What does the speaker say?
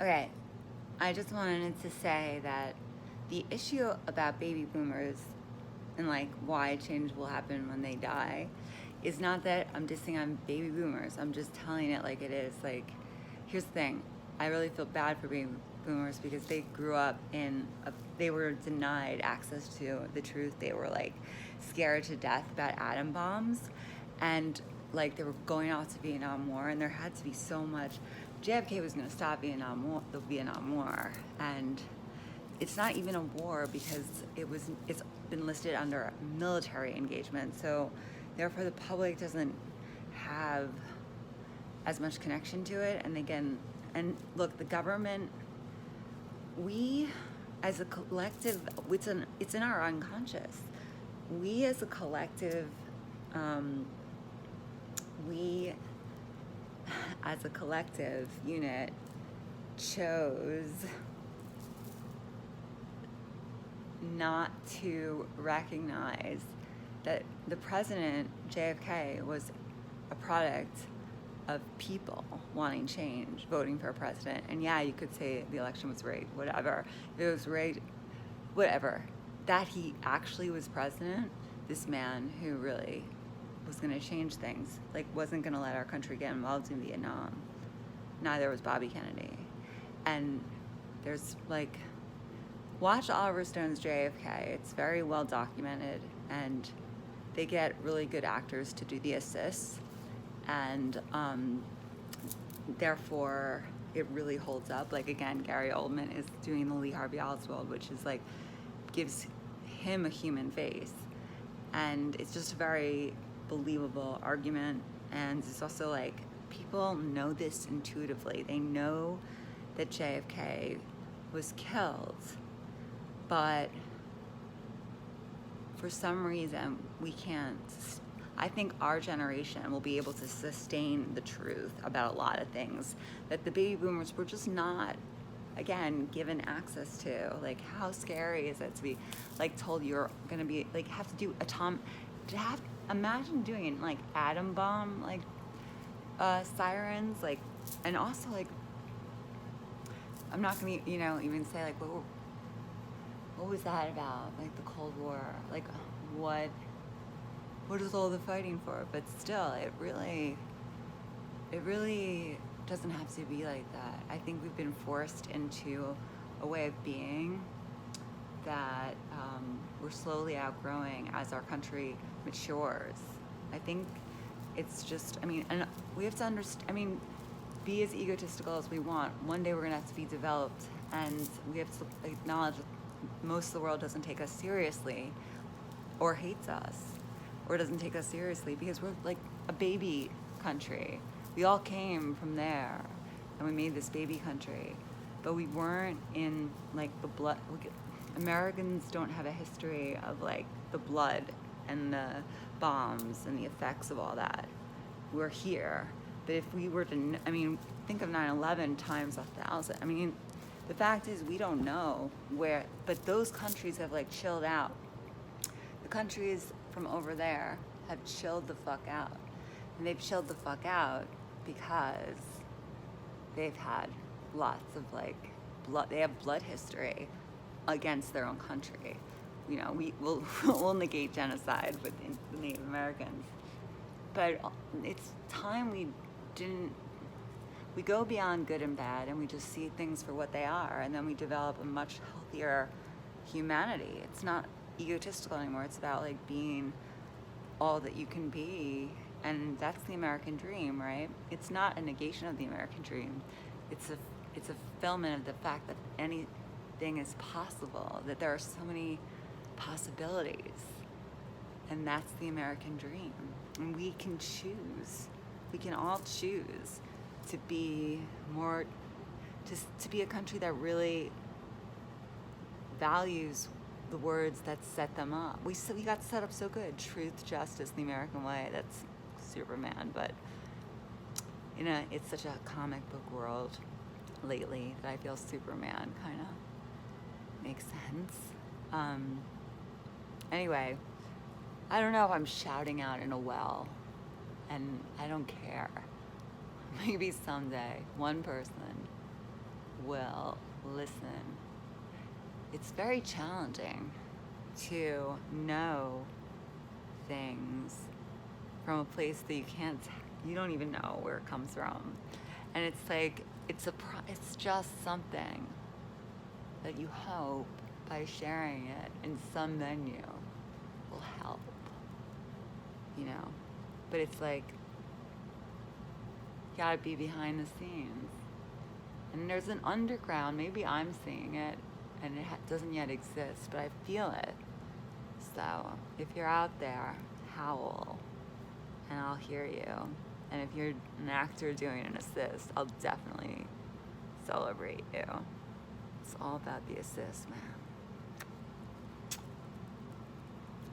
Okay, I just wanted to say that the issue about baby boomers and like why change will happen when they die is not that I'm dissing on baby boomers. I'm just telling it like it is. Like, here's the thing. I really feel bad for baby boomers because they grew up they were denied access to the truth. They were like scared to death about atom bombs, and like they were going off to Vietnam War, and there had to be so much. JFK was going to stop the Vietnam War, and it's not even a war because it's been listed under military engagement. So therefore the public doesn't have as much connection to it. And again, and look, the government, we as a collective, it's in our unconscious. We as a collective, um, we as a collective unit chose not to recognize that the president, JFK, was a product of people wanting change, voting for a president. And yeah, you could say the election was rigged, whatever. If it was rigged, whatever. That he actually was president, this man who really was going to change things, like wasn't going to let our country get involved in Vietnam. Neither was Bobby Kennedy. And there's like, watch Oliver Stone's JFK. It's very well documented, and they get really good actors to do the assists, and therefore it really holds up. Like again, Gary Oldman is doing the Lee Harvey Oswald, which is like gives him a human face, and it's just a very believable argument. And it's also like people know this intuitively. They know that JFK was killed, but for some reason we can't. I think our generation will be able to sustain the truth about a lot of things that the baby boomers were just not, again, given access to. Like, how scary is it to be like told you're gonna be like have to do imagine doing like atom bomb like sirens, like, and also like I'm not gonna even say like what was that about? Like the Cold War, like what is all the fighting for? But still, it really doesn't have to be like that. I think we've been forced into a way of being that we're slowly outgrowing as our country matures. I think it's just, and we have to understand, be as egotistical as we want. One day we're gonna have to be developed, and we have to acknowledge that most of the world doesn't take us seriously, or hates us, or doesn't take us seriously because we're like a baby country. We all came from there, and we made this baby country, but we weren't in like the blood. Americans don't have a history of like the blood and the bombs and the effects of all that. We're here. But if we were to, think of 9/11 times 1,000. The fact is we don't know where, but those countries have like chilled out. The countries from over there have chilled the fuck out. And they've chilled the fuck out because they've had lots of like blood, they have blood history against their own country. We'll negate genocide with the Native Americans. But it's time we go beyond good and bad, and we just see things for what they are, and then we develop a much healthier humanity. It's not egotistical anymore. It's about like being all that you can be, and that's the American dream, right? It's not a negation of the American dream. It's a fulfillment of the fact that anything is possible, that there are so many possibilities, and that's the American dream. And we can choose. We can all choose to be more, to be a country that really values the words that set them up. We got set up so good. Truth, justice, the American way. That's Superman. But it's such a comic book world lately that I feel Superman kind of makes sense. Anyway, I don't know if I'm shouting out in a well, and I don't care. Maybe someday one person will listen. It's very challenging to know things from a place that you don't even know where it comes from. And it's like, it's just something that you hope by sharing it in some venue will help, you know? But it's like, you gotta be behind the scenes. And there's an underground, maybe I'm seeing it, and it doesn't yet exist, but I feel it. So if you're out there, howl, and I'll hear you. And if you're an actor doing an assist, I'll definitely celebrate you. It's all about the assist, man.